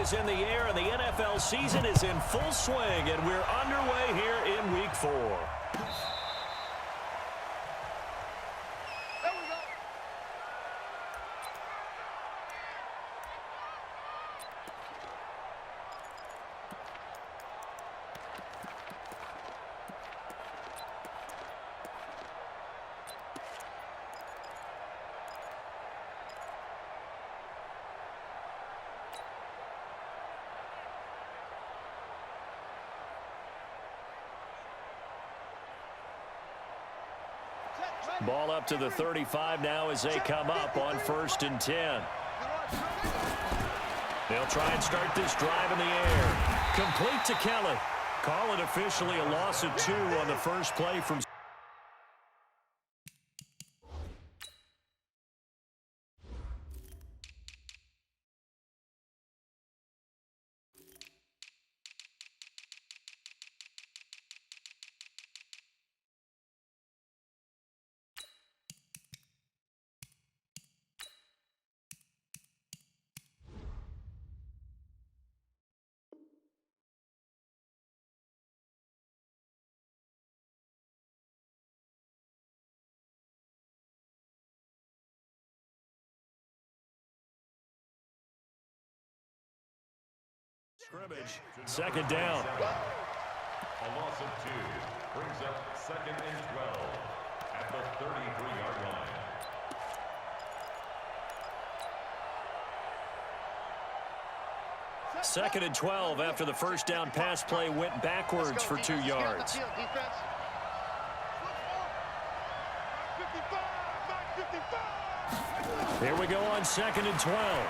is in the air, and the NFL season is in full swing, and we're underway here in Week 4. Ball up to the 35 now as they come up on 1st and 10. They'll try and start this drive in the air. Complete to Kelly. Call it officially a loss of 2 on the first play from scrimmage. 2nd down. A loss of 2 brings up 2nd and 12 at the 33-yard line. Second and 12 after the first down pass play went backwards for 2 yards. Here we go on 2nd and 12.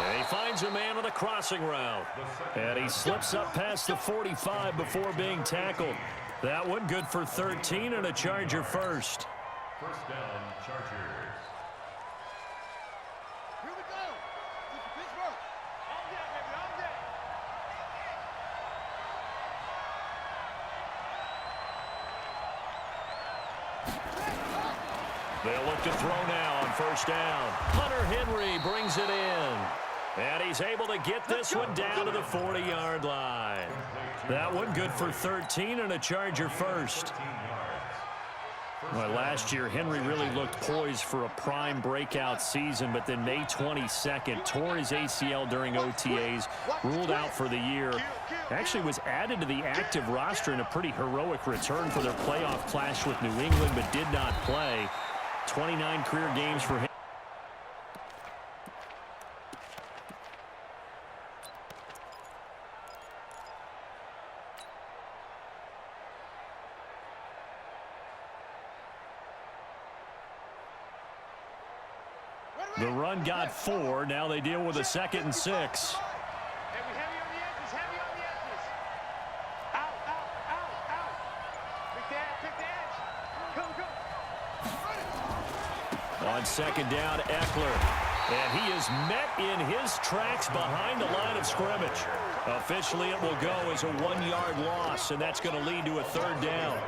And he finds a man on the crossing route. And he slips up past the 45 before being tackled. That one good for 13 and a Charger first. First down, Chargers. Here we go. This is Pittsburgh. On deck, baby, on deck. They'll look to throw now on 1st down. Hunter Henry brings it in. And he's able to get this one down to the 40-yard line. That one good for 13 and a Charger first. Well, last year, Henry really looked poised for a prime breakout season, but then May 22nd, tore his ACL during OTAs, ruled out for the year. Actually was added to the active roster in a pretty heroic return for their playoff clash with New England, but did not play. 29 career games for him. The run got 4. Now they deal with a 2nd and 6. Heavy on the edges, heavy on the edges. Out, out, out, out. Pick the edge. Go. On 2nd down, Eckler. And he is met in his tracks behind the line of scrimmage. Officially, it will go as a 1-yard loss, and that's going to lead to a 3rd down.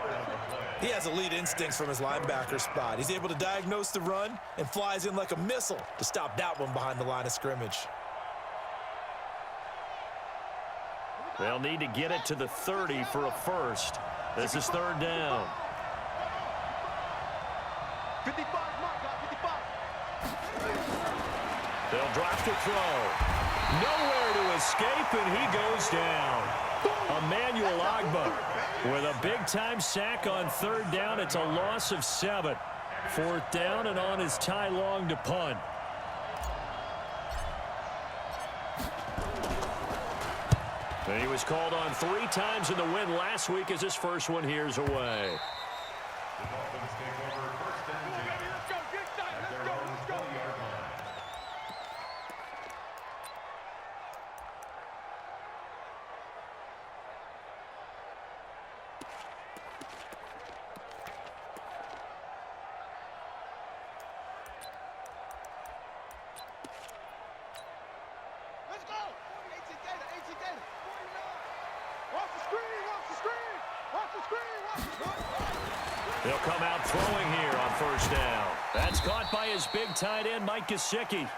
He has elite instincts from his linebacker spot. He's able to diagnose the run and flies in like a missile to stop that one behind the line of scrimmage. They'll need to get it to the 30 for a first. This is 3rd down. 55, Mark, 55. They'll drop to throw. Nowhere to escape, and he goes down. Emmanuel Ogbah with a big-time sack on 3rd down. It's a loss of 7. 4th down, and on is Ty Long to punt. And he was called on 3 times in the win last week as his first one here's away. The Dolphins take over 1st and 10 Let's go, get started. at their own 20-yard line. Let's go. 18 data, 18 data. 49. Watch the screen, watch the screen. Watch the screen, watch the screen. They'll come out throwing here on 1st down. That's caught by his big tight end, Mike Gesicki.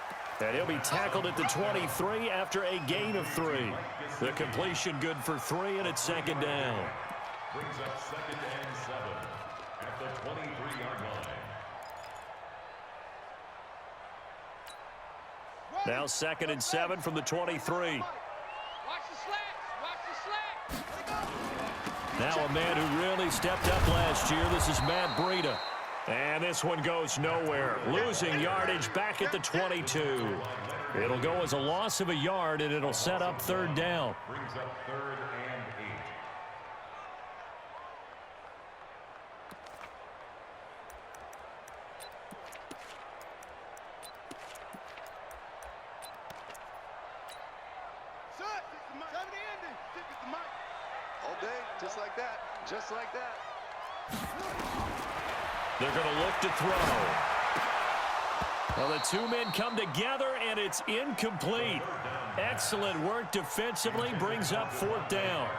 And he'll be tackled at the 23 after a gain of 3. The completion good for 3, and it's second down. Brings up second and 7 at the 23-yard line. Now second and 7 from the 23. Watch the slats. Watch the slats. Now a man who really stepped up last year. This is Matt Breida. And this one goes nowhere. Losing yardage back at the 22. It'll go as a loss of a yard, and it'll set up third down. Brings up third and 8. All day, just like that. Just like that. They're going to look to throw. Well, the two men come together, and it's incomplete. Excellent work defensively, brings up fourth down.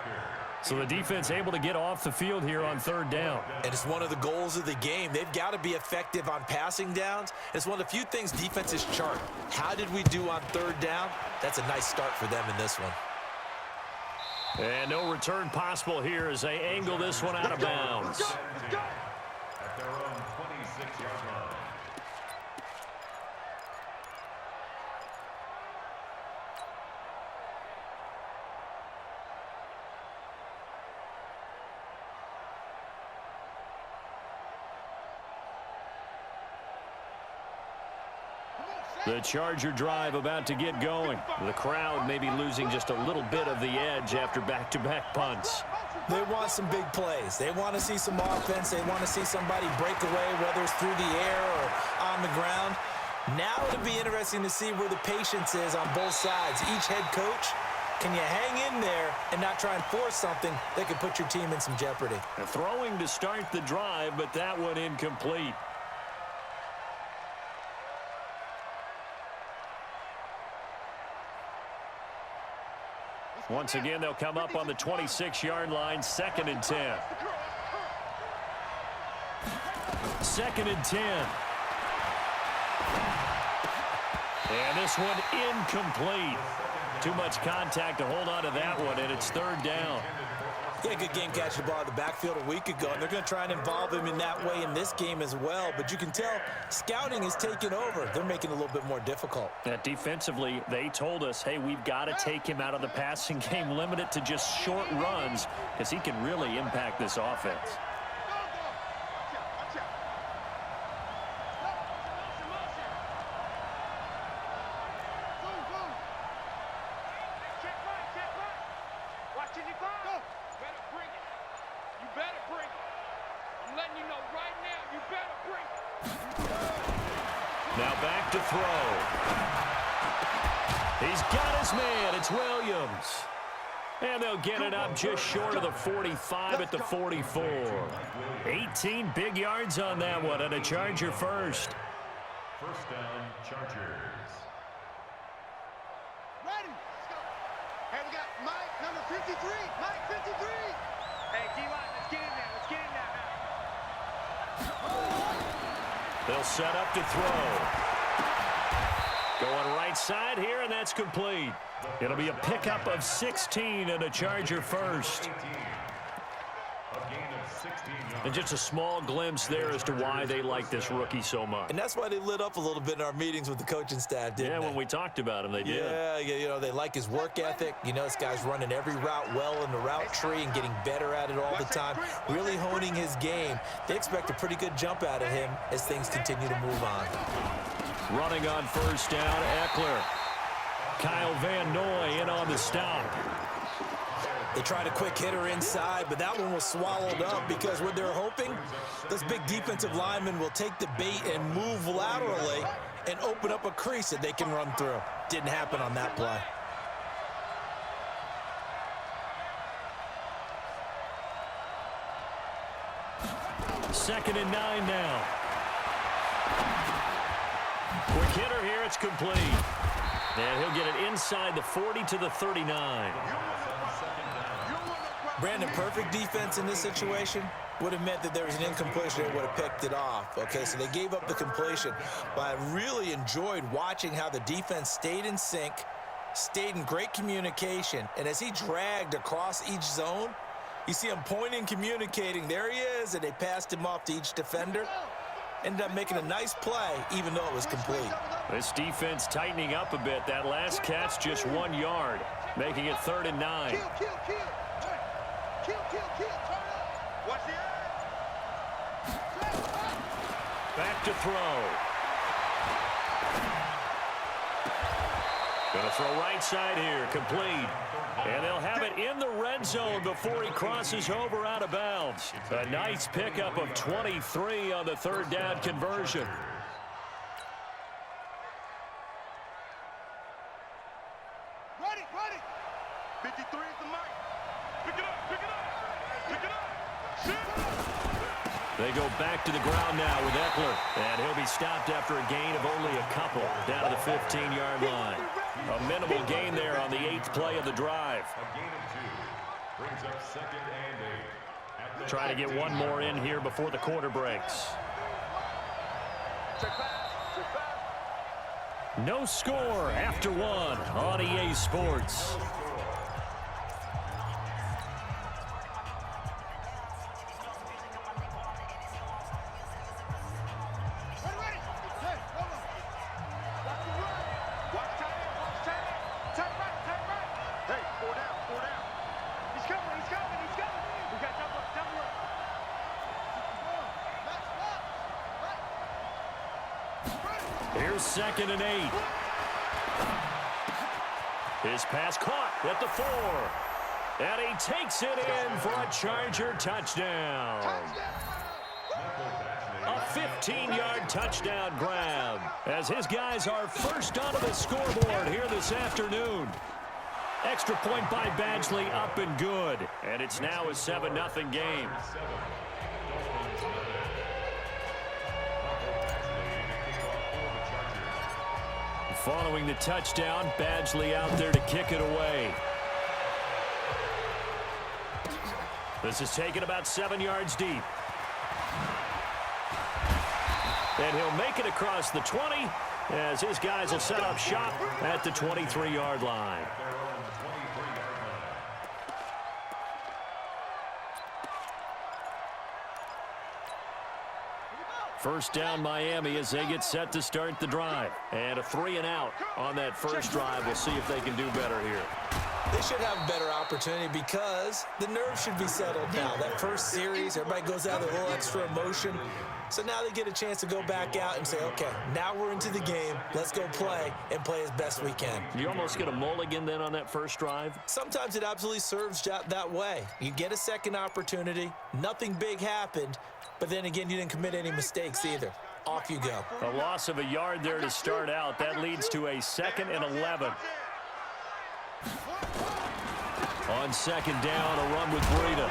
So the defense able to get off the field here on third down. And it's one of the goals of the game. They've got to be effective on passing downs. It's one of the few things defenses chart. How did we do on third down? That's a nice start for them in this one. And no return possible here as they angle this one out of bounds. At their own 26-yard line. The Charger drive about to get going. The crowd may be losing just a little bit of the edge after back-to-back punts. They want some big plays. They want to see some offense. They want to see somebody break away, whether it's through the air or on the ground. Now it'll be interesting to see where the patience is on both sides. Each head coach, can you hang in there and not try and force something that could put your team in some jeopardy? Throwing to start the drive, but that one incomplete. Once again, they'll come up on the 26-yard line, second and 10. Second and 10. And this one incomplete. Too much contact to hold on to that one, and it's third down. He had a good game catching the ball in the backfield a week ago, and they're going to try and involve him in that way in this game as well. But you can tell scouting is taking over. They're making it a little bit more difficult. Defensively, they told us, hey, we've got to take him out of the passing game, limit it to just short runs, because he can really impact this offense. Now back to throw. He's got his man. It's Williams. And they'll get it up just short of the 45 at the 44. 18 big yards on that one, and a Charger first. First down, Chargers. Ready. Let's go. Hey, we got Mike, number 53. Mike, 53. Hey, D-line, let's get in there. Let's get in there now. They'll set up to throw. Going right side here, and that's complete. It'll be a pickup of 16 and a Charger first. And just a small glimpse there as to why they like this rookie so much. And that's why they lit up a little bit in our meetings with the coaching staff, didn't they? Yeah, when we talked about him, they did. Yeah, you know, they like his work ethic. You know, this guy's running every route well in the route tree and getting better at it all the time, really honing his game. They expect a pretty good jump out of him as things continue to move on. Running on first down, Eckler. Kyle Van Noy in on the stop. They tried a quick hitter inside, but that one was swallowed up because what they're hoping, this big defensive lineman will take the bait and move laterally and open up a crease that they can run through. Didn't happen on that play. Second and 9 now. Quick hitter here, it's complete. And he'll get it inside the 40 to the 39. Brandon, perfect defense in this situation. would have meant that there was an incompletion and would have picked it off. Okay, so they gave up the completion. But I really enjoyed watching how the defense stayed in sync, stayed in great communication, and as he dragged across each zone, you see him pointing, communicating. There he is, and they passed him off to each defender. Ended up making a nice play, even though it was complete. This defense tightening up a bit. That last catch just 1 yard, making it 3rd and 9. Kill. Watch the Back to throw. Gonna throw right side here, complete. And they'll have it in the red zone before he crosses over out of bounds. A nice pickup of 23 on the 3rd down conversion. Ready. 53 is the mic. Pick it up. They go back to the ground now with Eckler. And he'll be stopped after a gain of only a couple down to the 15-yard line. A minimal gain there on the 8th play of the drive. A gain of 2. Brings up 2nd and 8. Trying to get one more in here before the quarter breaks. No score after 1 on EA Sports. Here's 2nd and 8. His pass caught at the 4. And he takes it in for a Charger touchdown. A 15-yard touchdown grab as his guys are first onto the scoreboard here this afternoon. Extra point by Badgley up and good. And it's now a 7-0 game. Following the touchdown, Badgley out there to kick it away. This is taken about 7 yards deep. And he'll make it across the 20 as his guys will set up shop at the 23-yard line. First down Miami as they get set to start the drive. And a 3-and-out on that first drive. We'll see if they can do better here. They should have a better opportunity because the nerves should be settled now. That first series, everybody goes out with a little extra emotion. So now they get a chance to go back out and say, okay, now we're into the game. Let's go play and play as best we can. You almost get a mulligan then on that first drive? Sometimes it absolutely serves that way. You get a second opportunity. Nothing big happened. But then again, you didn't commit any mistakes either. Off you go. A loss of a yard there to start out. That leads to a 2nd and 11. On 2nd down, a run with Breida.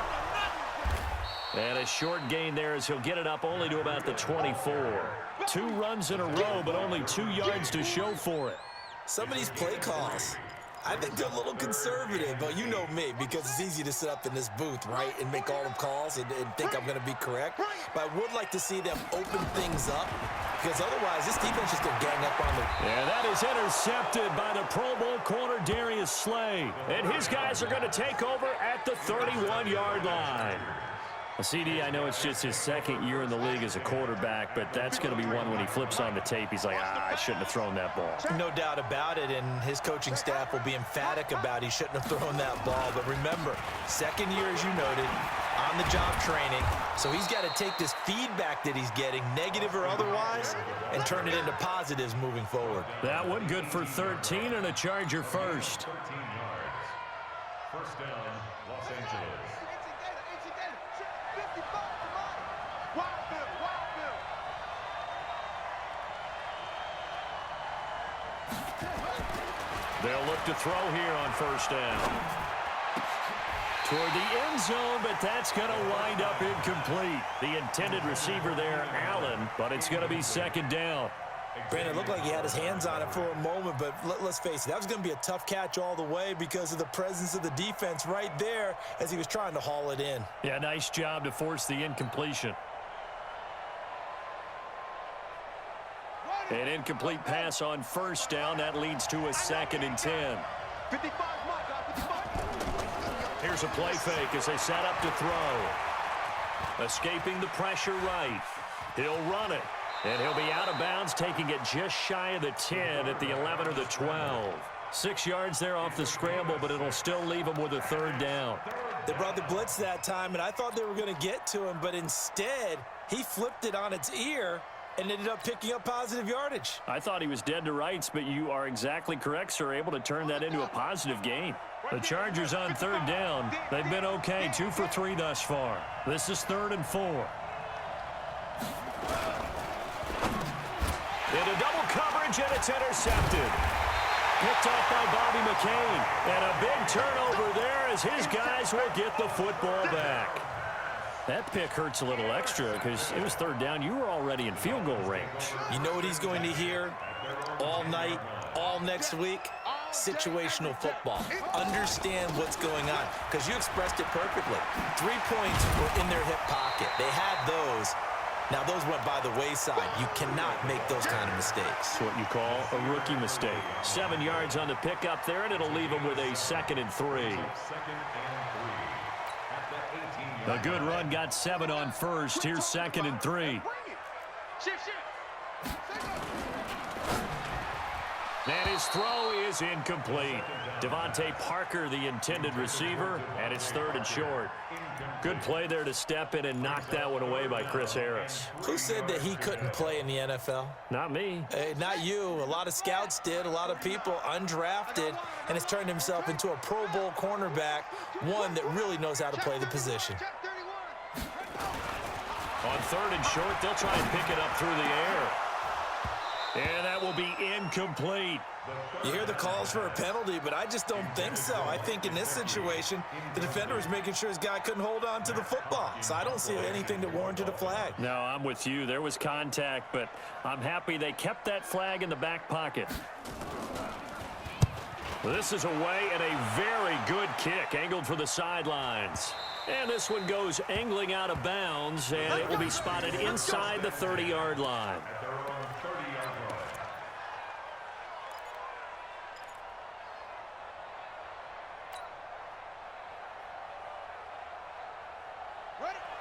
And a short gain there as he'll get it up only to about the 24. 2 runs in a row, but only 2 yards to show for it. Some of these play calls, I think they're a little conservative, but you know me, because it's easy to sit up in this booth, right, and make all the calls and think I'm going to be correct. But I would like to see them open things up, because otherwise this defense is going to gang up on them. And that is intercepted by the Pro Bowl corner Darius Slay. And his guys are going to take over at the 31-yard line. Well, CD, I know it's just his 2nd year in the league as a quarterback, but that's going to be one when he flips on the tape. He's like, I shouldn't have thrown that ball. No doubt about it, and his coaching staff will be emphatic about he shouldn't have thrown that ball. But remember, 2nd year, as you noted, on-the-job training. So he's got to take this feedback that he's getting, negative or otherwise, and turn it into positives moving forward. That one good for 13 and a Charger first. 13 yards. First down, Los Angeles. They'll look to throw here on first down. Toward the end zone, but that's going to wind up incomplete. The intended receiver there, Allen, but it's going to be 2nd down. Brandon, it looked like he had his hands on it for a moment, but let's face it, that was going to be a tough catch all the way because of the presence of the defense right there as he was trying to haul it in. Yeah, nice job to force the incompletion. An incomplete pass on first down. That leads to a 2nd and 10. 55, Here's a play fake as they set up to throw. Escaping the pressure right. He'll run it. And he'll be out of bounds, taking it just shy of the 10 at the 11 or the 12. 6 yards there off the scramble, but it'll still leave him with a 3rd down. They brought the blitz that time, and I thought they were going to get to him, but instead, he flipped it on its ear and ended up picking up positive yardage. I thought he was dead to rights, but you are exactly correct, sir, able to turn that into a positive gain. The Chargers on 3rd down. They've been okay, 2 for 3 thus far. This is 3rd and 4. Into double coverage, and it's intercepted. Picked off by Bobby McCain. And a big turnover there as his guys will get the football back. That pick hurts a little extra because it was 3rd down. You were already in field goal range. You know what he's going to hear all night, all next week? Situational football. Understand what's going on because you expressed it perfectly. 3 points were in their hip pocket. They had those. Now, those went by the wayside. You cannot make those kind of mistakes. That's what you call a rookie mistake. 7 yards on the pickup there, and it'll leave him with a 2nd and 3. A good run got 7 on first. Here's 2nd and 3. Shift. And his throw is incomplete. Devontae Parker, the intended receiver, and it's 3rd and short. Good play there to step in and knock that one away by Chris Harris. Who said that he couldn't play in the NFL? Not me. Not you. A lot of scouts did, a lot of people undrafted, and has turned himself into a Pro Bowl cornerback, one that really knows how to play the position. On 3rd and short, they'll try and pick it up through the air. And that will be incomplete. You hear the calls for a penalty, but I just don't think so. I think in this situation, the defender was making sure his guy couldn't hold on to the football. So I don't see anything that warranted a flag. No, I'm with you. There was contact, but I'm happy they kept that flag in the back pocket. This is away and a very good kick, angled for the sidelines. And this one goes angling out of bounds, and it will be spotted inside the 30-yard line.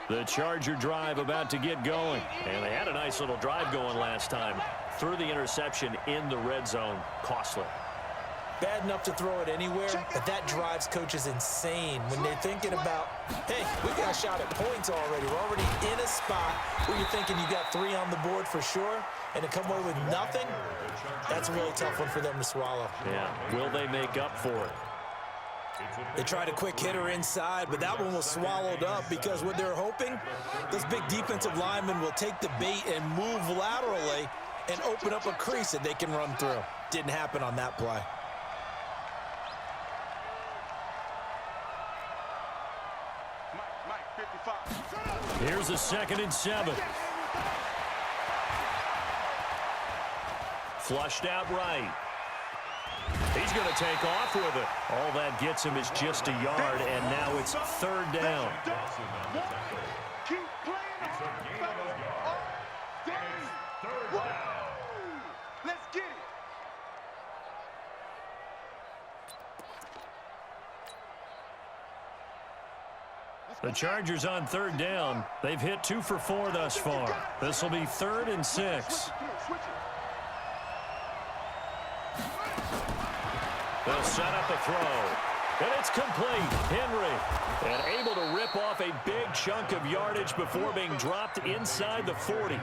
The Charger drive about to get going. And they had a nice little drive going last time. Threw the interception in the red zone. Costly. Bad enough to throw it anywhere, but that drives coaches insane when they're thinking about, hey, we got a shot at points already. We're already in a spot where you're thinking you got 3 on the board for sure, and to come away with nothing, that's a really tough one for them to swallow. Yeah, will they make up for it? They tried a quick hitter inside, but that one was swallowed up because what they're hoping, those big defensive linemen will take the bait and move laterally and open up a crease that they can run through. Didn't happen on that play. Here's a 2nd and 7. Flushed out right. He's going to take off with it. All that gets him is just a yard, and now it's 3rd down. Keep playing. Let's get it. The Chargers on 3rd down. They've hit 2 for 4 thus far. This will be 3rd and 6. They'll set up a throw. And it's complete. Henry. And able to rip off a big chunk of yardage before being dropped inside the 40.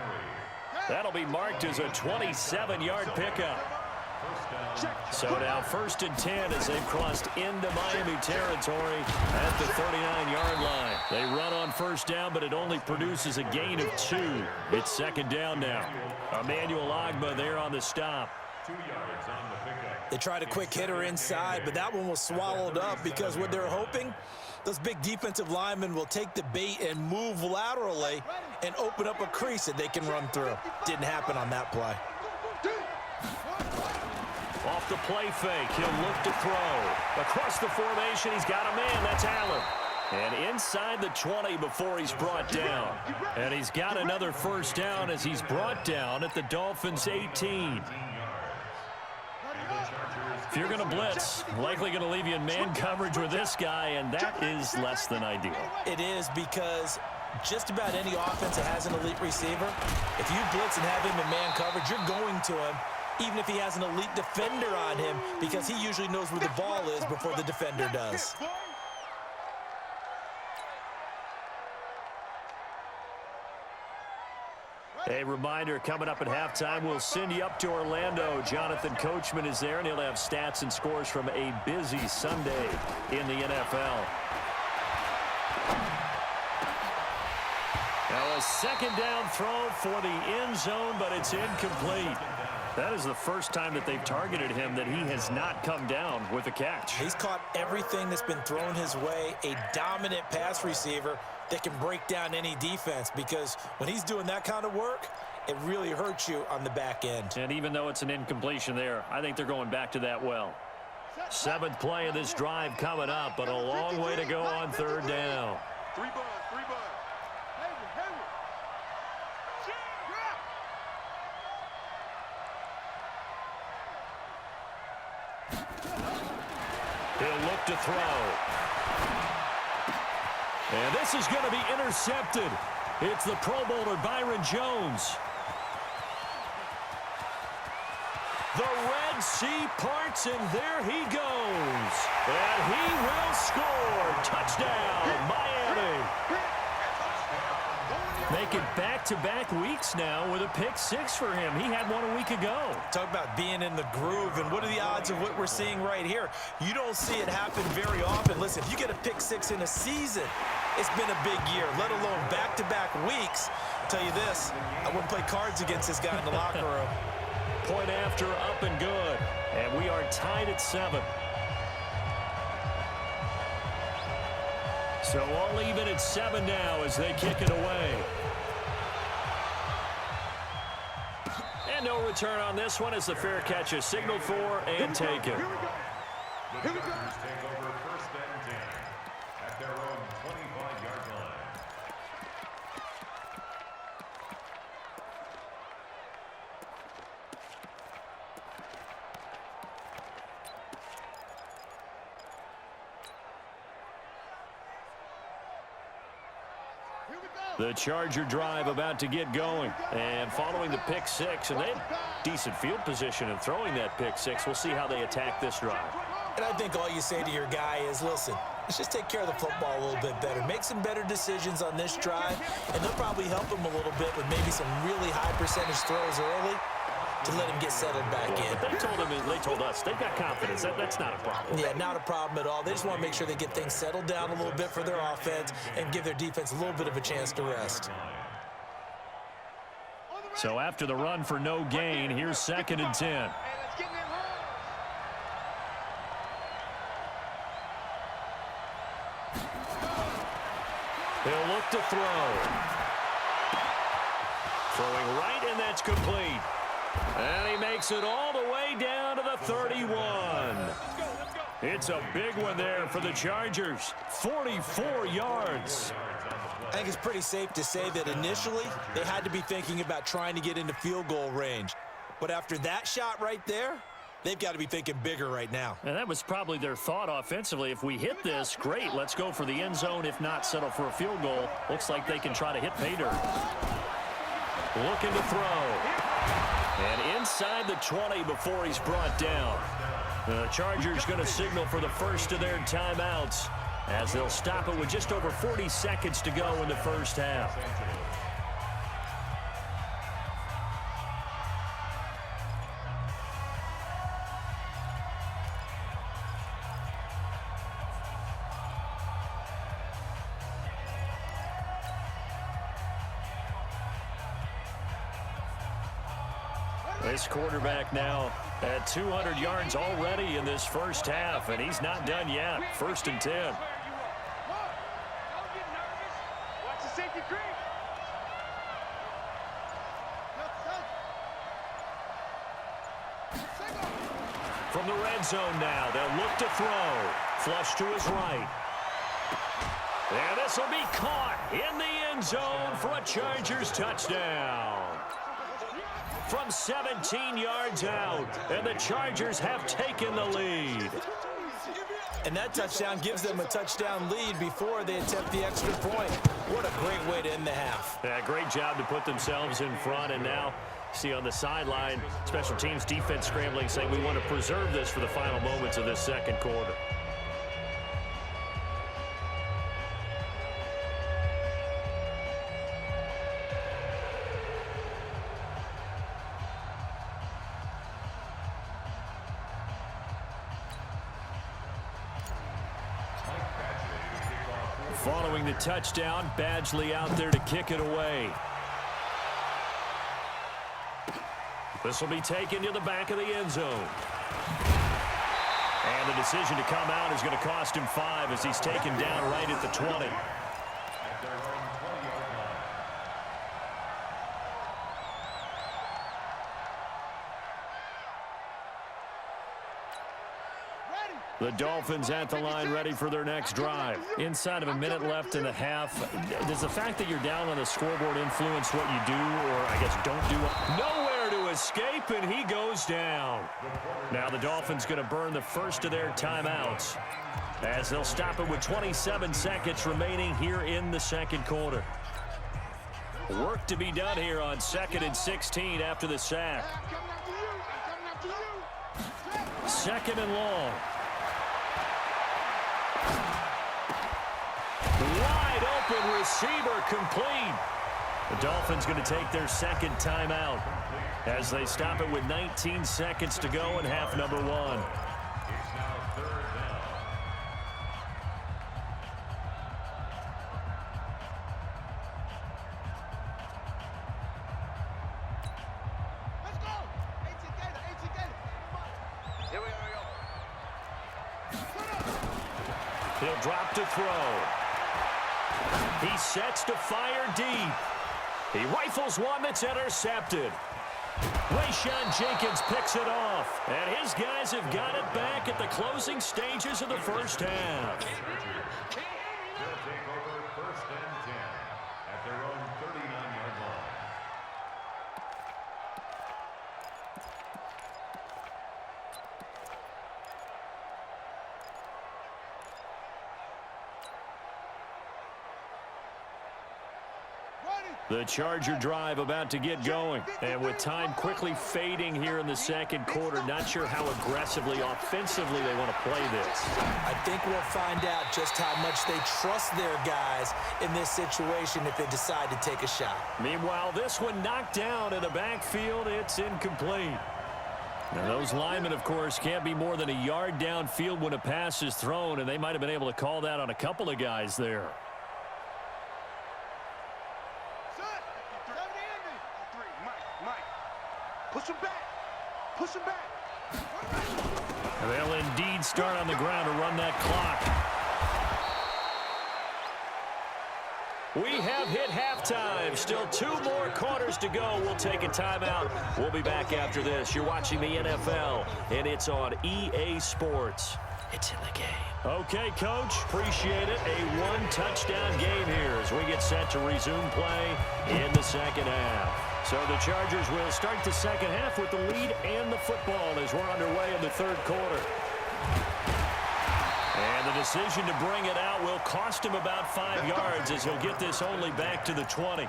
That'll be marked as a 27-yard pickup. So now 1st and 10 as they've crossed into Miami territory at the 39-yard line. They run on 1st down, but it only produces a gain of 2. It's 2nd down now. Emmanuel Ogbah there on the stop. 2 yards on the pickup. They tried a quick hitter inside, but that one was swallowed up because what they're hoping, those big defensive linemen will take the bait and move laterally and open up a crease that they can run through. Didn't happen on that play. Off the play fake, he'll look to throw. Across the formation, he's got a man. That's Allen. And inside the 20 before he's brought down. And he's got another first down as he's brought down at the Dolphins' 18. If you're going to blitz, likely going to leave you in man coverage with this guy, and that is less than ideal. It is, because just about any offense that has an elite receiver, if you blitz and have him in man coverage, you're going to him, even if he has an elite defender on him, because he usually knows where the ball is before the defender does. A reminder, coming up at halftime, we'll send you up to Orlando. Jonathan Coachman is there, and he'll have stats and scores from a busy Sunday in the NFL. Now a second down throw for the end zone, but it's incomplete. That is the first time that they've targeted him that he has not come down with a catch. He's caught everything that's been thrown his way, a dominant pass receiver that can break down any defense, because when he's doing that kind of work, it really hurts you on the back end. And even though it's an incompletion there, I think they're going back to that well. Seventh play of this drive coming up, but a long way to go on third down. Three bud. He'll look to throw. And this is going to be intercepted. It's the Pro Bowler Byron Jones. The Red Sea parts, and there he goes. And he will score. Touchdown, Miami. Making back-to-back weeks now with a pick-6 for him. He had one a week ago. Talk about being in the groove, and what are the odds of what we're seeing right here? You don't see it happen very often. Listen, if you get a pick-6 in a season, it's been a big year, let alone back-to-back weeks. I'll tell you this, I wouldn't play cards against this guy in the locker room. Point after, up and good. And we are tied at 7. So all even at 7 now as they kick it away. And no return on this one as the fair catch is signaled for and taken. The Chargers take over first and 10 at their own 25-yard line. The Charger drive about to get going. And following the pick-6, and they had decent field position in throwing that pick-6. We'll see how they attack this drive. And I think all you say to your guy is, listen, let's just take care of the football a little bit better. Make some better decisions on this drive, and they'll probably help him a little bit with maybe some really high percentage throws early to let him get settled back in. They told us they've got confidence. That's not a problem. Yeah, not a problem at all. They just want to make sure they get things settled down a little bit for their offense and give their defense a little bit of a chance to rest. So after the run for no gain, here's 2nd and 10. He'll look to throw. Throwing right, and that's complete. And he makes it all the way down to the 31. It's a big one there for the Chargers. 44 yards. I think it's pretty safe to say that initially they had to be thinking about trying to get into field goal range. But after that shot right there, they've got to be thinking bigger right now. And that was probably their thought offensively. If we hit this, great. Let's go for the end zone. If not, settle for a field goal. Looks like they can try to hit pay dirt. Looking to throw. And inside the 20 before he's brought down. The Chargers going to signal for the first of their timeouts as they'll stop it with just over 40 seconds to go in the first half. This quarterback now at 200 yards already in this first half, and he's not done yet. 1st and 10. Don't get nervous. Watch the safety creep. From the red zone now, they'll look to throw. Flush to his right. And this will be caught in the end zone for a Chargers touchdown. From 17 yards out, and the Chargers have taken the lead. And that touchdown gives them a touchdown lead before they attempt the extra point. What a great way to end the half. Yeah, great job to put themselves in front, and now see on the sideline, special teams defense scrambling, saying we want to preserve this for the final moments of this second quarter. Following the touchdown, Badgley out there to kick it away. This will be taken to the back of the end zone. And the decision to come out is going to cost him 5 as he's taken down right at the 20. The Dolphins at the line ready for their next drive. Inside of a minute left in the half, does the fact that you're down on the scoreboard influence what you do, or I guess don't do? Nowhere to escape, and he goes down. Now the Dolphins going to burn the first of their timeouts as they'll stop it with 27 seconds remaining here in the second quarter. Work to be done here on 2nd and 16 after the sack. 2nd and long. Wide open receiver complete. The Dolphins going to take their second timeout as they stop it with 19 seconds to go in half number 1. It's now 3rd down. Let's go. 18 Gator. Here we go. He'll drop to throw. He sets to fire deep. He rifles one that's intercepted. Rayshawn Jenkins picks it off. And his guys have got it back at the closing stages of the first half. They'll take over 1st and 10 at their own 39-yard line. The Charger drive about to get going. And with time quickly fading here in the second quarter, not sure how aggressively, offensively they want to play this. I think we'll find out just how much they trust their guys in this situation if they decide to take a shot. Meanwhile, this one knocked down in the backfield. It's incomplete. Now, those linemen, of course, can't be more than a yard downfield when a pass is thrown, and they might have been able to call that on a couple of guys there. Push him back. Push him back. They'll indeed start on the ground to run that clock. We have hit halftime. Still 2 more quarters to go. We'll take a timeout. We'll be back after this. You're watching the NFL, and it's on EA Sports. It's in the game. Okay, Coach. Appreciate it. A 1-touchdown game here as we get set to resume play in the second half. So the Chargers will start the second half with the lead and the football as we're underway in the third quarter. And the decision to bring it out will cost him about 5 yards as he'll get this only back to the 20.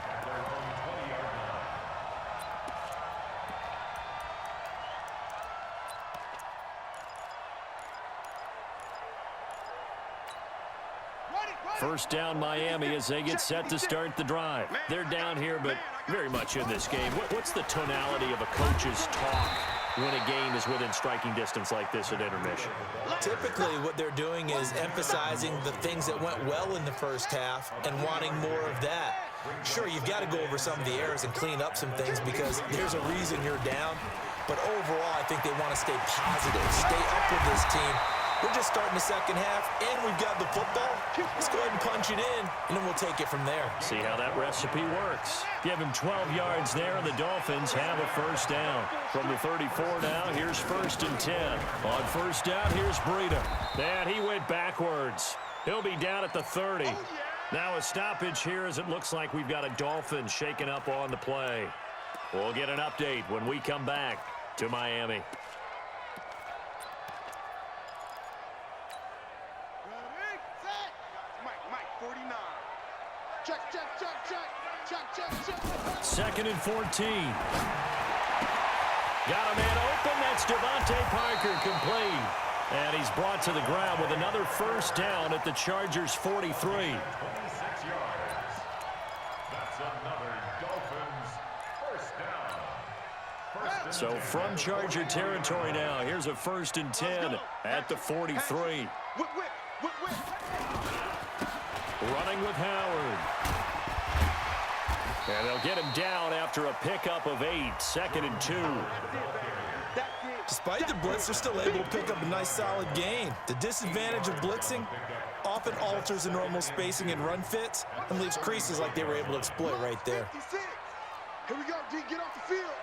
First down Miami as they get set to start the drive. They're down here, but very much in this game. What's the tonality of a coach's talk when a game is within striking distance like this at intermission? Typically, what they're doing is emphasizing the things that went well in the first half and wanting more of that. Sure, you've got to go over some of the errors and clean up some things because there's a reason you're down. But overall, I think they want to stay positive, stay up with this team, We're just starting the second half, and we've got the football. Let's go ahead and punch it in, and then we'll take it from there. See how that recipe works. Give him 12 yards there, and the Dolphins have a first down. From the 34 now, here's 1st and 10. On first down, here's Breida. And he went backwards. He'll be down at the 30. Now a stoppage here as it looks like we've got a Dolphin shaking up on the play. We'll get an update when we come back to Miami. Second and 14. Got a man open. That's Devontae Parker, complete. And he's brought to the ground with another first down at the Chargers' 43. 26 yards. That's another Dolphins first down. So from Charger territory now, here's a 1st and 10 at the 43. Running with Howard. And they'll get him down after a pickup of 8, 2nd and 2. Despite the blitz, they're still able to pick up a nice solid gain. The disadvantage of blitzing often alters the normal spacing and run fits and leaves creases like they were able to exploit right there. Here we go, D, get off the field.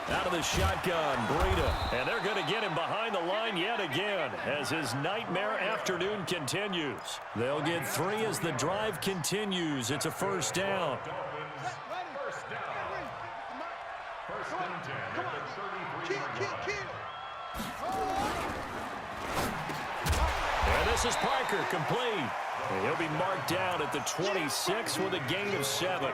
Out of the shotgun, Breida. And they're going to get him behind the line yet again as his nightmare afternoon continues. They'll get 3 as the drive continues. It's a first down. First down. 1st and 10 at the 33-yard line. And this is Parker, complete. And he'll be marked down at the 26 with a gain of 7.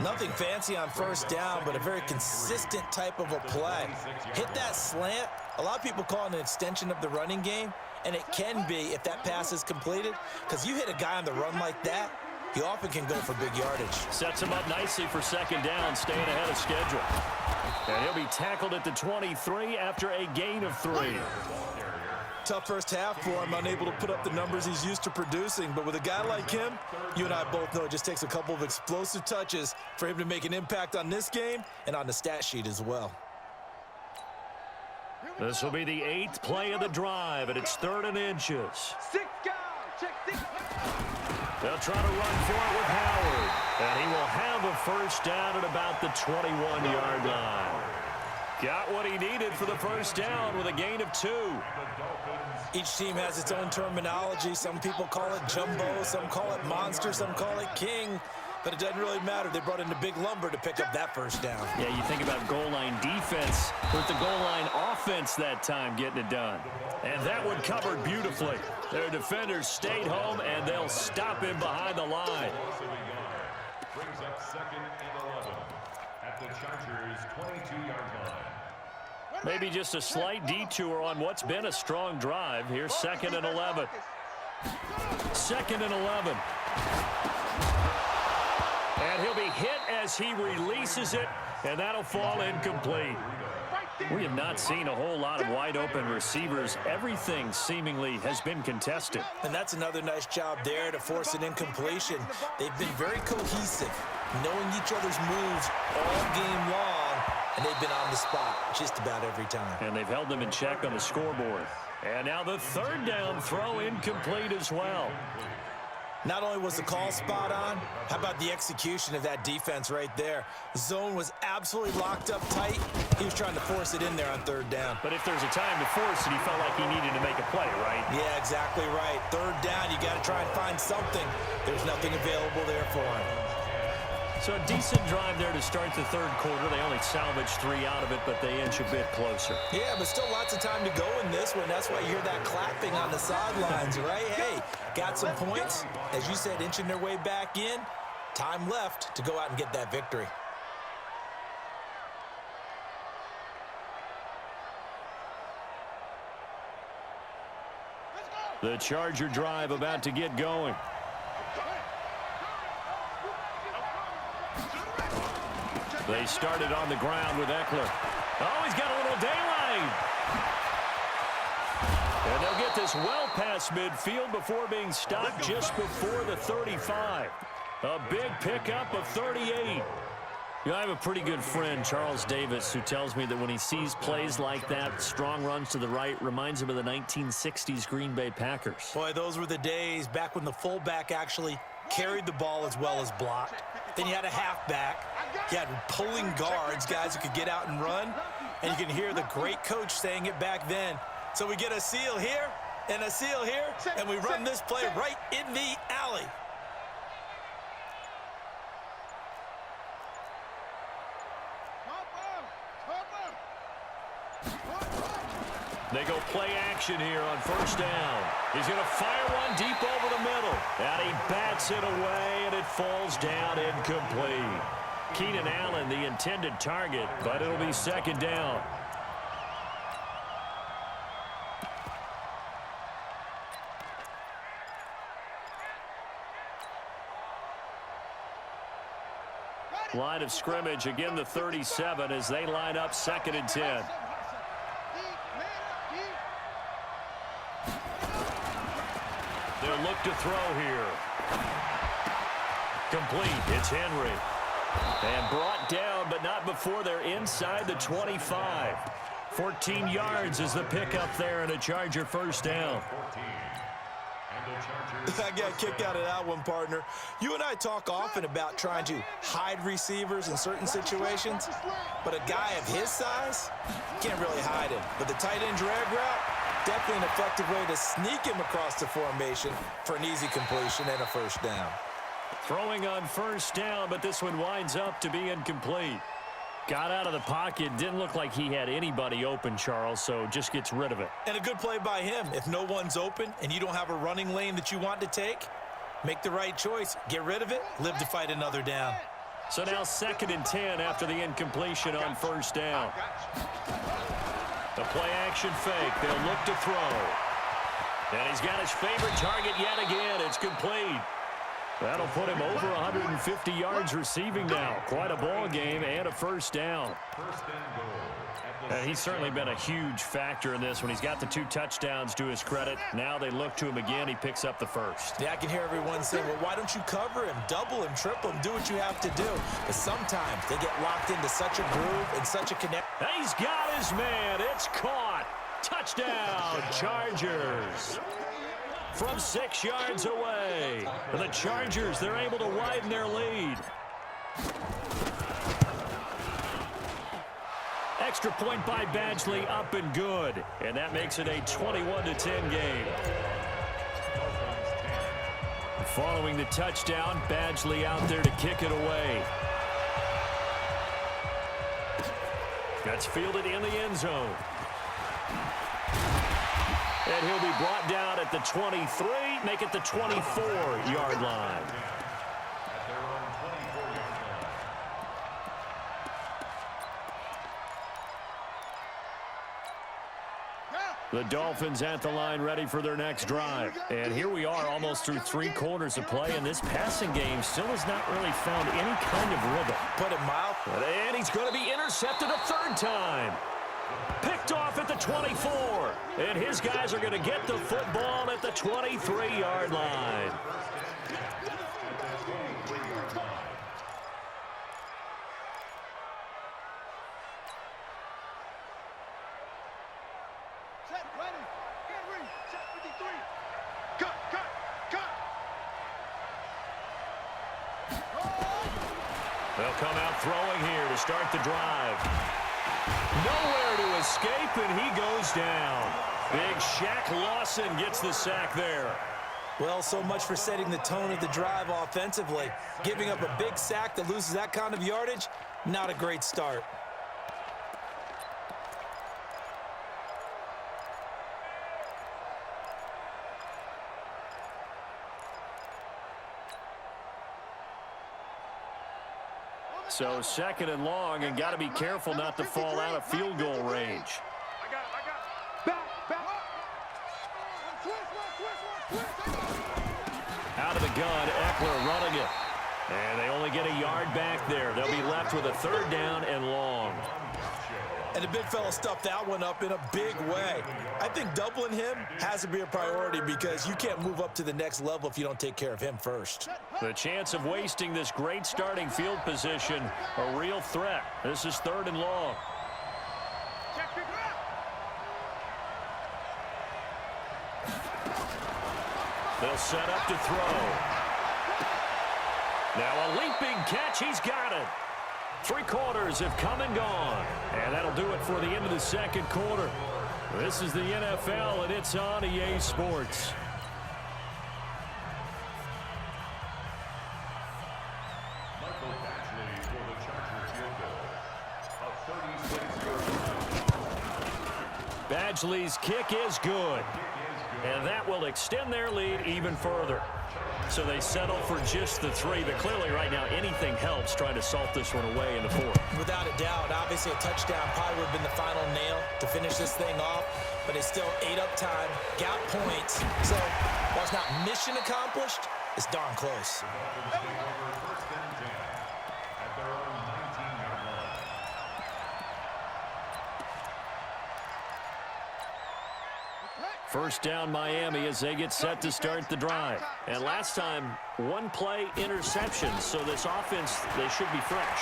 Nothing fancy on first down, but a very consistent type of a play. Hit that slant. A lot of people call it an extension of the running game, and it can be if that pass is completed, because you hit a guy on the run like that, he often can go for big yardage. Sets him up nicely for second down, staying ahead of schedule. And he'll be tackled at the 23 after a gain of 3. Tough first half for him, unable to put up the numbers he's used to producing. But with a guy like him, you and I both know it just takes a couple of explosive touches for him to make an impact on this game and on the stat sheet as well. This will be the 8th play of the drive, and it's 3rd and inches. 6 guys, check 6. They'll try to run for it with Howard. And he will have a first down at about the 21-yard line. Got what he needed for the first down with a gain of 2. Each team has its own terminology. Some people call it jumbo, some call it monster, some call it king. But it doesn't really matter. They brought in the big lumber to pick up that first down. Yeah, you think about goal line defense with the goal line offense that time getting it done. And that one covered beautifully. Their defenders stayed home, and they'll stop him behind the line. Brings up 2nd and 11 at the Chargers' 22-yard line. Maybe just a slight detour on what's been a strong drive. Here's 2nd and 11. 2nd and 11. And he'll be hit as he releases it, and that'll fall incomplete. We have not seen a whole lot of wide-open receivers. Everything seemingly has been contested. And that's another nice job there to force an incompletion. They've been very cohesive, knowing each other's moves all game long, and they've been on the spot just about every time. And they've held them in check on the scoreboard. And now the 3rd down throw incomplete as well. Not only was the call spot on, how about the execution of that defense right there? The zone was absolutely locked up tight. He was trying to force it in there on 3rd down. But if there's a time to force it, he felt like he needed to make a play, right? Yeah, exactly right. 3rd down, you got to try and find something. There's nothing available there for him. So a decent drive there to start the 3rd quarter. They only salvaged 3 out of it, but they inch a bit closer. Yeah, but still lots of time to go in this one. That's why you hear that clapping on the sidelines, right? Hey, got some points. As you said, inching their way back in. Time left to go out and get that victory. The Charger drive about to get going. They started on the ground with Eckler. Oh, he's got a little daylight. And they'll get this well past midfield before being stopped just before the 35. A big pickup of 38. You know, I have a pretty good friend, Charles Davis, who tells me that when he sees plays like that, strong runs to the right, reminds him of the 1960s Green Bay Packers. Boy, those were the days back when the fullback actually carried the ball as well as blocked. Then you had a halfback. You had pulling guards, guys who could get out and run. And you can hear the great coach saying it back then. So we get a seal here and a seal here, and we run this play right in the alley. They go play action here on first down. He's going to fire one deep over the middle. And he bats it away, and it falls down incomplete. Keenan Allen, the intended target, but it'll be second down. Line of scrimmage, again the 37 as they line up second and 10. They'll look to throw here. Complete. It's Henry. And brought down, but not before they're inside the 25. 14 yards is the pickup there, and a Charger first down. I got kicked out of that one, partner. You and I talk often about trying to hide receivers in certain situations, but a guy of his size, you can't really hide him. But the tight end drag route, definitely an effective way to sneak him across the formation for an easy completion and a first down. Throwing on first down, but this one winds up to be incomplete. Got out of the pocket. Didn't look like he had anybody open, Charles, so just gets rid of it. And a good play by him. If no one's open and you don't have a running lane that you want to take, make the right choice. Get rid of it. Live to fight another down. So now second and 10 after the incompletion on first down. The play action fake. They'll look to throw. And he's got his favorite target yet again. It's complete. That'll put him over 150 yards receiving now. Quite a ball game and a first down. And he's certainly been a huge factor in this when he's got the 2 touchdowns to his credit. Now they look to him again. He picks up the first. Yeah, I can hear everyone saying, well, why don't you cover him, double him, triple him, do what you have to do. But sometimes they get locked into such a groove and such a connect. He's got his man. It's caught. Touchdown, Chargers. From 6 yards away. The Chargers, they're able to widen their lead. Extra point by Badgley, up and good. And that makes it a 21-10 game. Following the touchdown, Badgley out there to kick it away. That's fielded in the end zone. And he'll be brought down at the 23, make it the 24-yard line. The Dolphins at the line ready for their next drive. And here we are almost through 3 quarters of play, and this passing game still has not really found any kind of rhythm. Put it mild. And he's going to be intercepted a 3rd time. Picked off at the 24. And his guys are going to get the football at the 23-yard line. Set, ready, Henry, set 53. Cut. They'll come out throwing here to start the drive. Nowhere to escape, and he goes down. Big Shaq Lawson gets the sack there. Well, so much for setting the tone of the drive offensively. Giving up a big sack that loses that kind of yardage, not a great start. So second and long, and got to be careful not to fall out of field goal range. I got it. Back. Out of the gun, Eckler running it. And they only get a yard back there. They'll be left with a 3rd down and long. And the big fella stuffed that one up in a big way. I think doubling him has to be a priority because you can't move up to the next level if you don't take care of him first. The chance of wasting this great starting field position, a real threat. This is 3rd and long. They'll set up to throw. Now a leaping catch. He's got it. 3 quarters have come and gone. And that'll do it for the end of the 2nd quarter. This is the NFL, and it's on EA Sports. Badgley's kick is good. And that will extend their lead even further. So they settle for just the 3, but clearly right now anything helps trying to salt this one away in the 4th. Without a doubt, obviously a touchdown probably would have been the final nail to finish this thing off, but it's still ate up time, got points. So while it's not mission accomplished, it's darn close. First down Miami as they get set to start the drive. And last time, 1 play interception, so this offense, they should be fresh.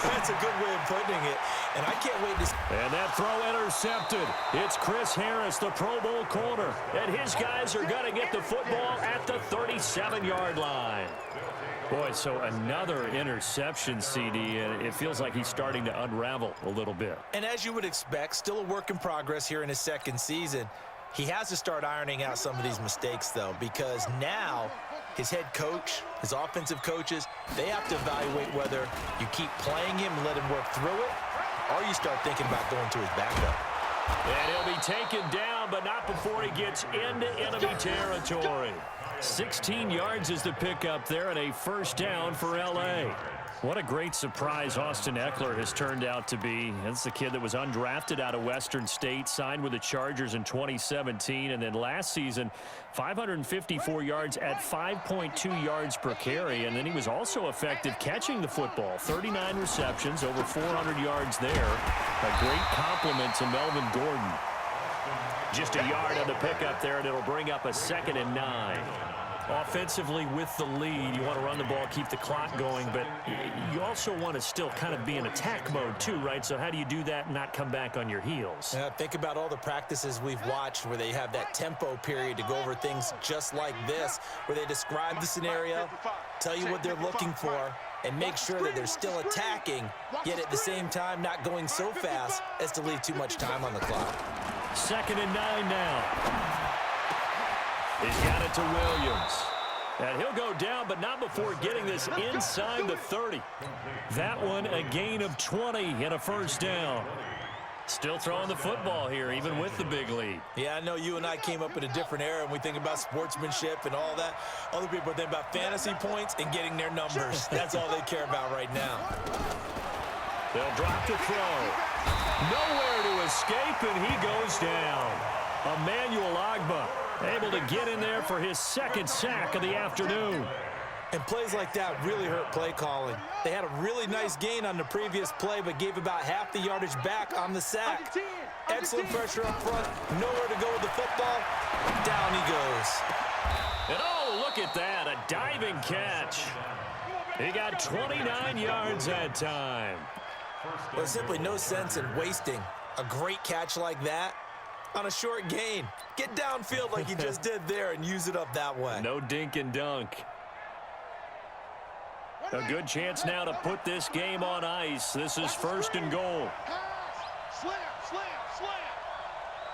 That's a good way of putting it, and I can't wait to... And that throw intercepted. It's Chris Harris, the Pro Bowl corner, and his guys are going to get the football at the 37-yard line. Boy, so another interception, CD, and it feels like he's starting to unravel a little bit. And as you would expect, still a work in progress here in his 2nd season. He has to start ironing out some of these mistakes, though, because now his head coach, his offensive coaches, they have to evaluate whether you keep playing him and let him work through it, or you start thinking about going to his backup. And he'll be taken down, but not before he gets into enemy territory. 16 yards is the pickup there, and a first down for L.A. What a great surprise Austin Eckler has turned out to be. That's the kid that was undrafted out of Western State, signed with the Chargers in 2017, and then last season, 554 yards at 5.2 yards per carry, and then he was also effective catching the football. 39 receptions, over 400 yards there. A great compliment to Melvin Gordon. Just a yard on the pickup there, and it'll bring up a 2nd and 9. Offensively with the lead, you want to run the ball, keep the clock going, but you also want to still kind of be in attack mode too, right? So how do you do that and not come back on your heels? Think about all the practices we've watched where they have that tempo period to go over things just like this, where they describe the scenario, tell you what they're looking for, and make sure that they're still attacking, yet at the same time not going so fast as to leave too much time on the clock. 2nd and 9 now. He's got it to Williams. And he'll go down, but not before getting this inside the 30. That one a gain of 20 and a first down. Still throwing the football here, even with the big lead. Yeah, I know you and I came up in a different era, and we think about sportsmanship and all that. Other people think about fantasy points and getting their numbers. That's all they care about right now. They'll drop the throw. Nowhere to escape, and he goes down. Emmanuel Ogbah able to get in there for his 2nd sack of the afternoon. And plays like that really hurt play calling. They had a really nice gain on the previous play, but gave about half the yardage back on the sack. Excellent pressure up front. Nowhere to go with the football. Down he goes. And oh, look at that. A diving catch. He got 29 yards that time. There's simply no sense in wasting a great catch like that on a short gain. Get downfield like you just did there and use it up that way. No dink and dunk. A good chance now to put this game on ice. This is 1st and goal. Slam, slam, slam.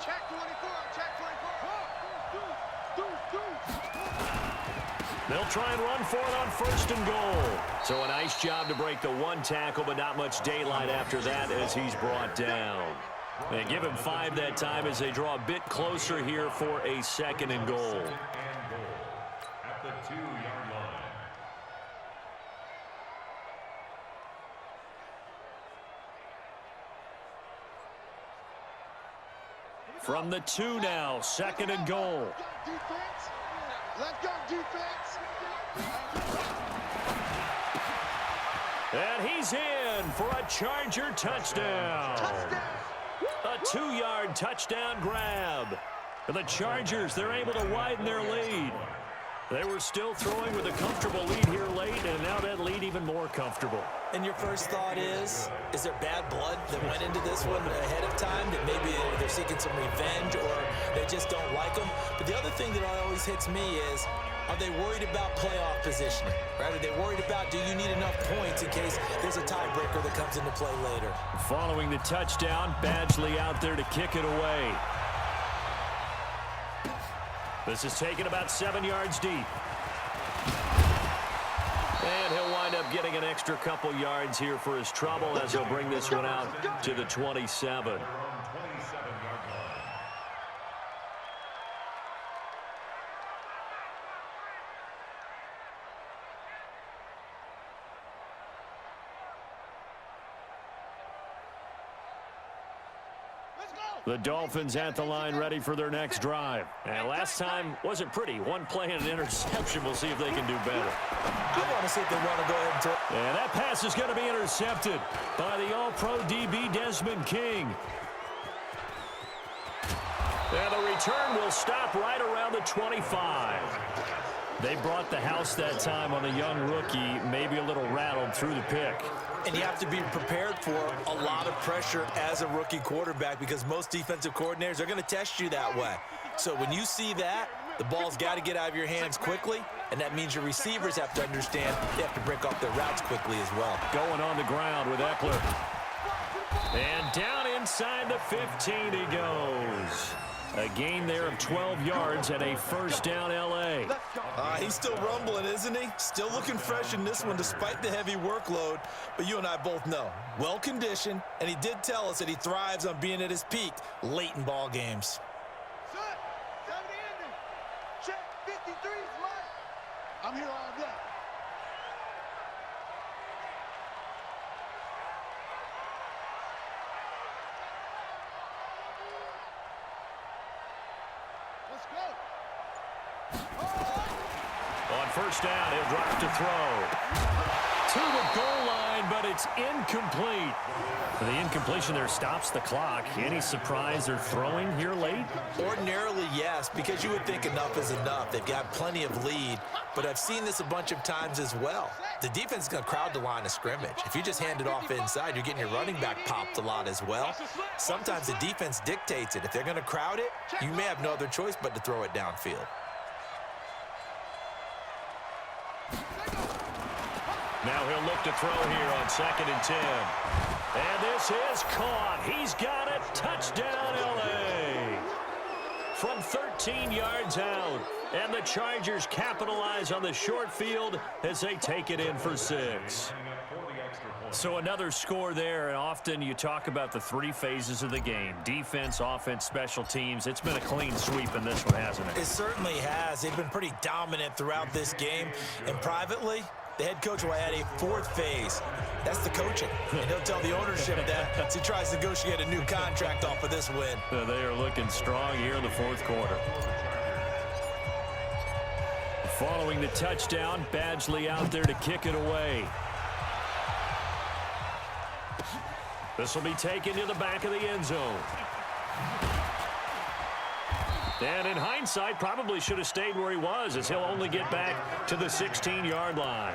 Check 24, check 24. They'll try and run for it on 1st and goal. So a nice job to break the 1 tackle, but not much daylight after that as he's brought down. They give him 5 that time as they draw a bit closer here for a 2nd and goal. At the 2-yard line. From the 2 now, 2nd and goal. Defense. Let's go, defense. And he's in for a Charger touchdown. Touchdown. 2-yard touchdown grab. And the Chargers, they're able to widen their lead. They were still throwing with a comfortable lead here late, and now that lead even more comfortable. And your first thought is there bad blood that went into this one ahead of time, that maybe they're seeking some revenge or they just don't like them? But the other thing that always hits me is, are they worried about playoff positioning? Right? Are they worried about, do you need enough points in case there's a tiebreaker that comes into play later? Following the touchdown, Badgley out there to kick it away. This is taken about 7 yards deep. And he'll wind up getting an extra couple yards here for his trouble as he'll bring this one out to the 27. The Dolphins at the line ready for their next drive. And last time wasn't pretty. One play and an interception. We'll see if they can do better. I want to see if they want to go ahead and throw. And that pass is going to be intercepted by the All-Pro DB Desmond King. And the return will stop right around the 25. They brought the house that time on the young rookie, maybe a little rattled through the pick. And you have to be prepared for a lot of pressure as a rookie quarterback because most defensive coordinators are going to test you that way. So when you see that, the ball's got to get out of your hands quickly, and that means your receivers have to understand they have to break off their routes quickly as well. Going on the ground with Eckler. And down inside the 15 he goes. A gain there of 12 yards and a first down L.A. He's still rumbling, isn't he? Still looking fresh in this one despite the heavy workload. But you and I both know, well-conditioned, and he did tell us that he thrives on being at his peak late in ball games. Check 53 is mine. I'm here all day. Let's go. On first down, he'll drop to throw. To the goal line, but it's incomplete. The incompletion there stops the clock. Any surprise they're throwing here late? Ordinarily, yes, because you would think enough is enough. They've got plenty of lead, but I've seen this a bunch of times as well. The defense is going to crowd the line of scrimmage. If you just hand it off inside, you're getting your running back popped a lot as well. Sometimes the defense dictates it. If they're going to crowd it, you may have no other choice but to throw it downfield. Now he'll look to throw here on 2nd and 10. And this is caught. He's got it. Touchdown, L.A. From 13 yards out. And the Chargers capitalize on the short field as they take it in for 6. So another score there, and often you talk about the 3 phases of the game. Defense, offense, special teams. It's been a clean sweep in this one, hasn't it? It certainly has. They've been pretty dominant throughout this game. And privately, the head coach will add a 4th phase. That's the coaching. And he'll tell the ownership that as he tries to negotiate a new contract off of this win. They are looking strong here in the 4th quarter. Following the touchdown, Badgley out there to kick it away. This will be taken to the back of the end zone. And in hindsight, probably should have stayed where he was, as he'll only get back to the 16-yard line.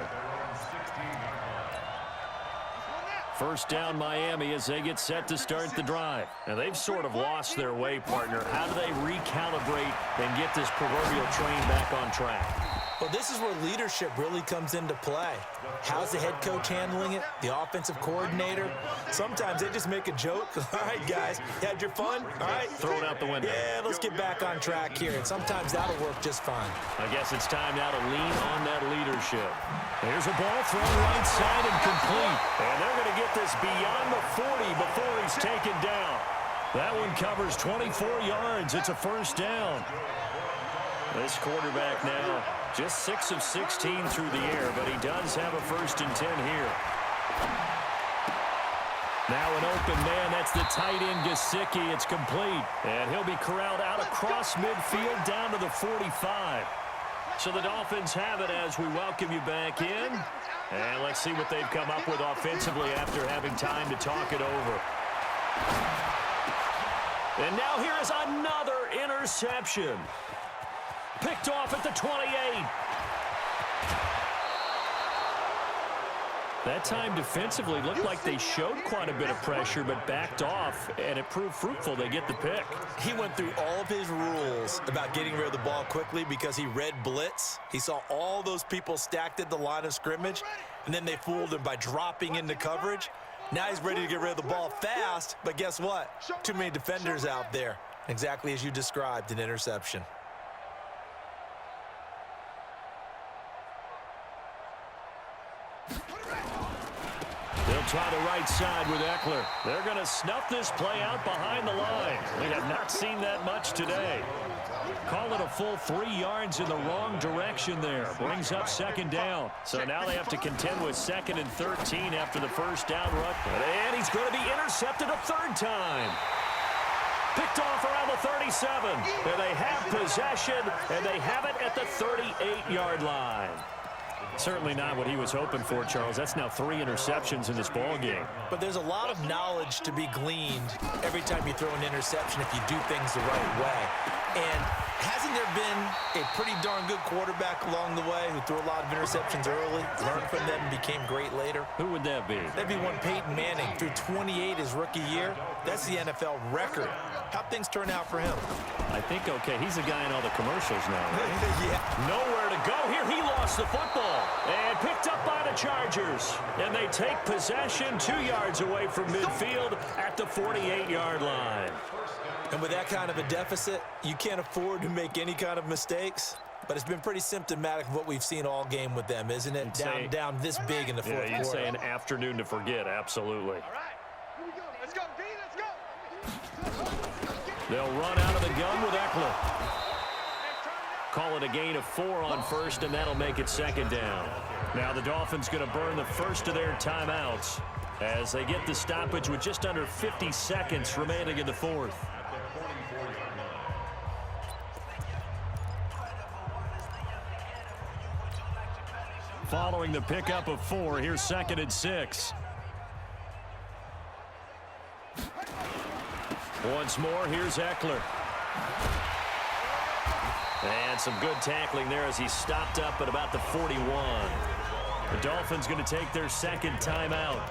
First down Miami as they get set to start the drive. And they've sort of lost their way, partner. How do they recalibrate and get this proverbial train back on track? Well, this is where leadership really comes into play. How's the head coach handling it? The offensive coordinator? Sometimes they just make a joke. All right, guys, you had your fun? All right. Throw it out the window. Yeah, let's get back on track here. And sometimes that'll work just fine. I guess it's time now to lean on that leadership. Here's a ball thrown right side and complete. And they're going to get this beyond the 40 before he's taken down. That one covers 24 yards. It's a first down. This quarterback now just 6 of 16 through the air, but he does have a 1st and 10 here. Now an open man. That's the tight end, Gesicki. It's complete. And he'll be corralled out across midfield down to the 45. So the Dolphins have it as we welcome you back in. And let's see what they've come up with offensively after having time to talk it over. And now here is another interception. Picked off at the 28. That time defensively looked like they showed quite a bit of pressure, but backed off, and it proved fruitful. They get the pick. He went through all of his rules about getting rid of the ball quickly because he read blitz. He saw all those people stacked at the line of scrimmage, and then they fooled him by dropping into coverage. Now he's ready to get rid of the ball fast, but guess what? Too many defenders out there. Exactly as you described, an interception. They'll try the right side with Eckler. They're going to snuff this play out behind the line. We have not seen that much today. Call it a full 3 yards in the wrong direction there. Brings up second down. So now they have to contend with 2nd and 13 after the first down run. And he's going to be intercepted a third time. Picked off around the 37. And they have possession, and they have it at the 38-yard line. Certainly not what he was hoping for, Charles. That's now 3 interceptions in this ball game. But there's a lot of knowledge to be gleaned every time you throw an interception if you do things the right way. And hasn't there been a pretty darn good quarterback along the way who threw a lot of interceptions early, learned from them, and became great later? Who would that be? That'd be one Peyton Manning. Threw 28 his rookie year. That's the NFL record. How'd things turn out for him? I think, okay, he's the guy in all the commercials now, right? Yeah. Nowhere to go here. He lost the football and picked up by the Chargers. And they take possession 2 yards away from midfield at the 48-yard line. And with that kind of a deficit, you can't afford to make any kind of mistakes. But it's been pretty symptomatic of what we've seen all game with them, isn't it? Down this big in the fourth quarter. Yeah, you'd say an afternoon to forget, absolutely. All right, here we go. Let's go, D, let's go. They'll run out of the gun with Eckler. Call it a gain of 4 on first, and that'll make it second down. Now the Dolphins going to burn the first of their timeouts as they get the stoppage with just under 50 seconds remaining in the fourth. Following the pickup of 4, here's 2nd and 6. Once more, here's Eckler. And some good tackling there as he stopped up at about the 41. The Dolphins going to take their second timeout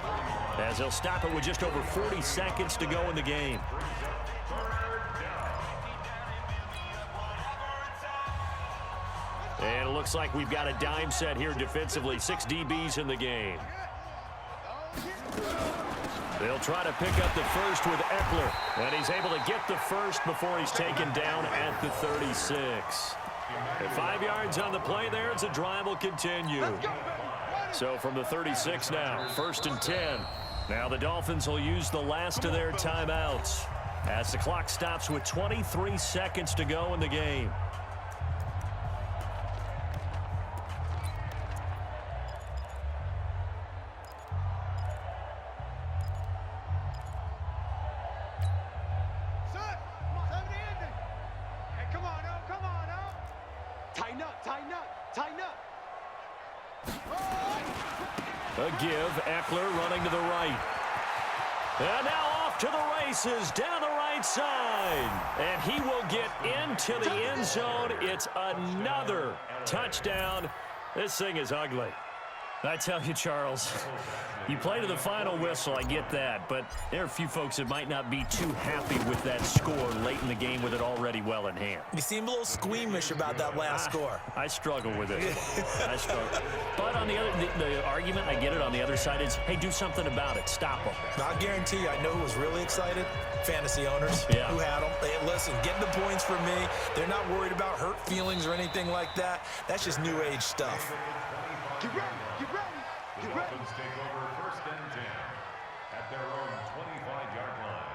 as they'll stop it with just over 40 seconds to go in the game. And it looks like we've got a dime set here defensively. 6 DBs in the game. They'll try to pick up the first with Eckler. And he's able to get the first before he's taken down at the 36. And 5 yards on the play there as the drive will continue. So from the 36 now, 1st and 10. Now the Dolphins will use the last of their timeouts as the clock stops with 23 seconds to go in the game. A give, Eckler running to the right. And now off to the races, down the right side. And he will get into the end zone. It's another touchdown. This thing is ugly. I tell you, Charles, you play to the final whistle, I get that, but there are a few folks that might not be too happy with that score late in the game with it already well in hand. You seem a little squeamish about that last score. I struggle with it. I struggle. But on the other, the argument, I get it, on the other side is, hey, do something about it. Stop them. I guarantee you, I know who was really excited. Fantasy owners who had them. Hey, listen, get the points for me. They're not worried about hurt feelings or anything like that. That's just new age stuff. Get ready, get ready, The get ready. Dolphins take over 1st and 10 at their own 25-yard line.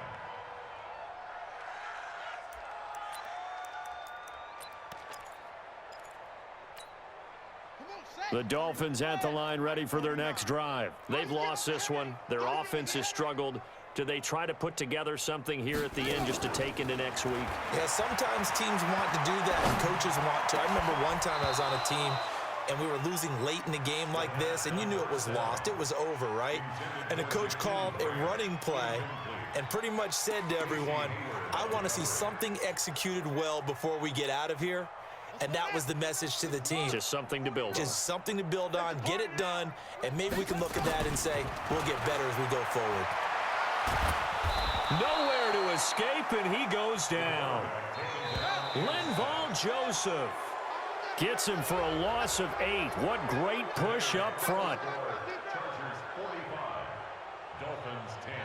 The Dolphins at the line ready for their next drive. They've lost this one. Their offense has struggled. Do they try to put together something here at the end just to take into next week? Yeah, sometimes teams want to do that and coaches want to. I remember one time I was on a team and we were losing late in the game like this, and you knew it was lost. It was over, right? And the coach called a running play and pretty much said to everyone, I want to see something executed well before we get out of here. And that was the message to the team. Just something to build on. Just something to build on, get it done, and maybe we can look at that and say, we'll get better as we go forward. Nowhere to escape, and he goes down. Linval Joseph gets him for a loss of 8. What great push up front. Chargers 45, Dolphins 10.